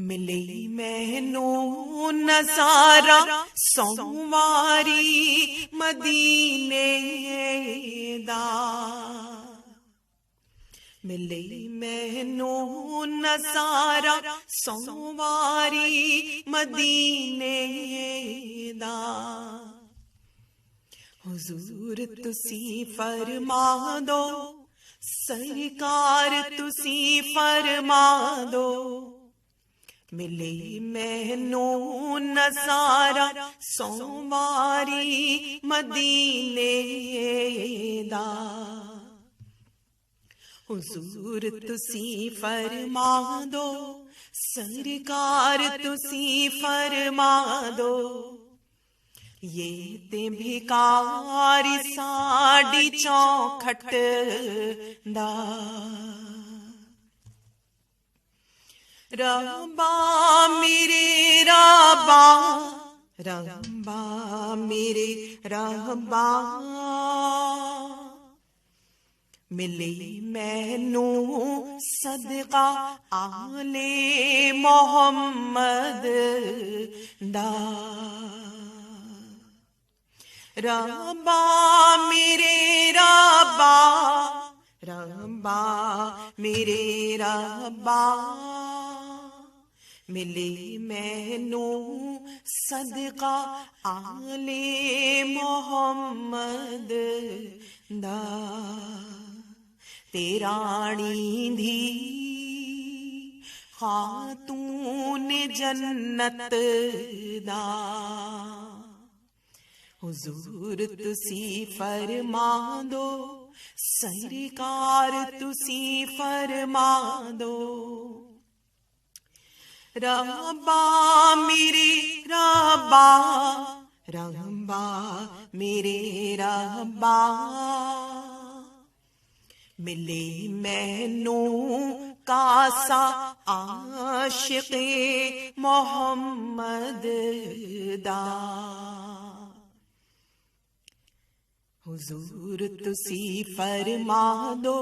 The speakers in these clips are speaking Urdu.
ملی مینو نظارہ سومواری مدینے دا، ملی مینو نظارہ سومواری مدینے دا، حضور تسی فرما دو، سرکار تسی فرما دو، ملی مینو نظارہ سومواری مدینے دا، حضور تسی فرما دو، سرکار تسی فرما دو، یہ تے بھکاری ساڈی چوکھٹ دا، ربا میرے ربا، ربا میرے ربا، ملی مینو صدقہ آل محمد دا، ربا میرے ربا، ربا میرے ربا، ملی مینو صدقہ آل محمد دا، تیرانی دھی خاتون جنت دا، حضور تسی فرما دو، سرکار تسی فرما دو، ربا میرے ربا، ربا میرے ربا، ملی مینو کاسا عاشق محمد دا، حضور تسی فرما دو،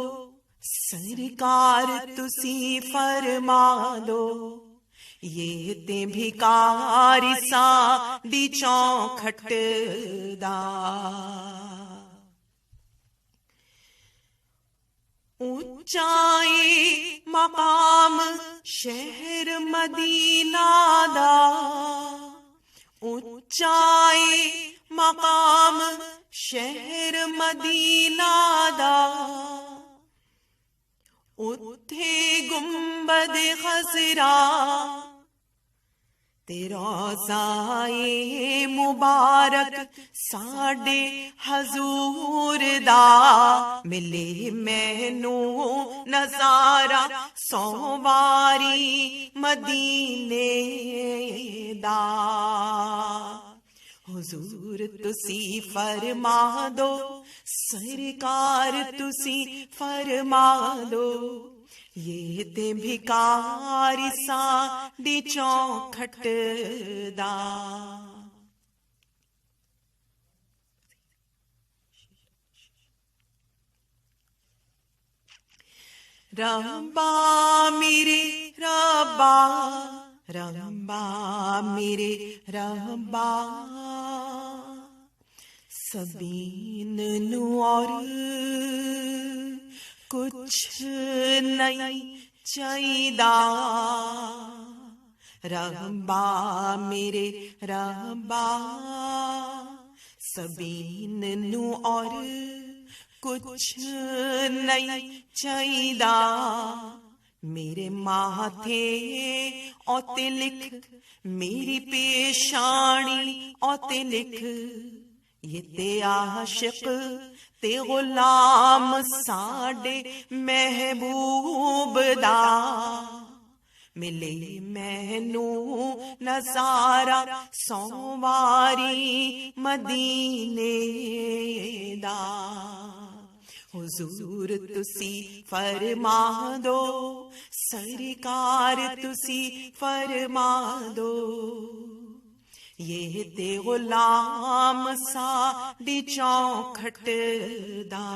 سرکار تسی فرما دو، یہ تے بھکاری ساڈی چوکھٹ دا، اونچائی مقام شہر مدینہ دا، اونچائی مقام شہر مدینہ دا، اتھے گنبد خضرا تے روضہ مبارک ساڈے حضور دا، ملے مینو نظارہ سومواری مدینے دا، حضور تسی فرما دو، سرکار تسی فرما دو، یہ تے بھکاری ساڈی چوکھٹ دا، ربا میرے ربا، ربا میرے ربا، سبین نو اور کچھ نہیں چاہیدا، ربا میرے ربا، سبین نو اور کچھ نہیں چاہیدا، میرے ماتھے اوتے لکھ، میری پیشانی اوتے لکھ، یہ تے عاشق تے غلام ساڈے محبوب دا، ملے مینو نظارہ سومواری مدینے دا، حضور تسی فرما دو، سرکار تسی فرما دو، یہ تے غلام ساڈی چوکھٹ دا۔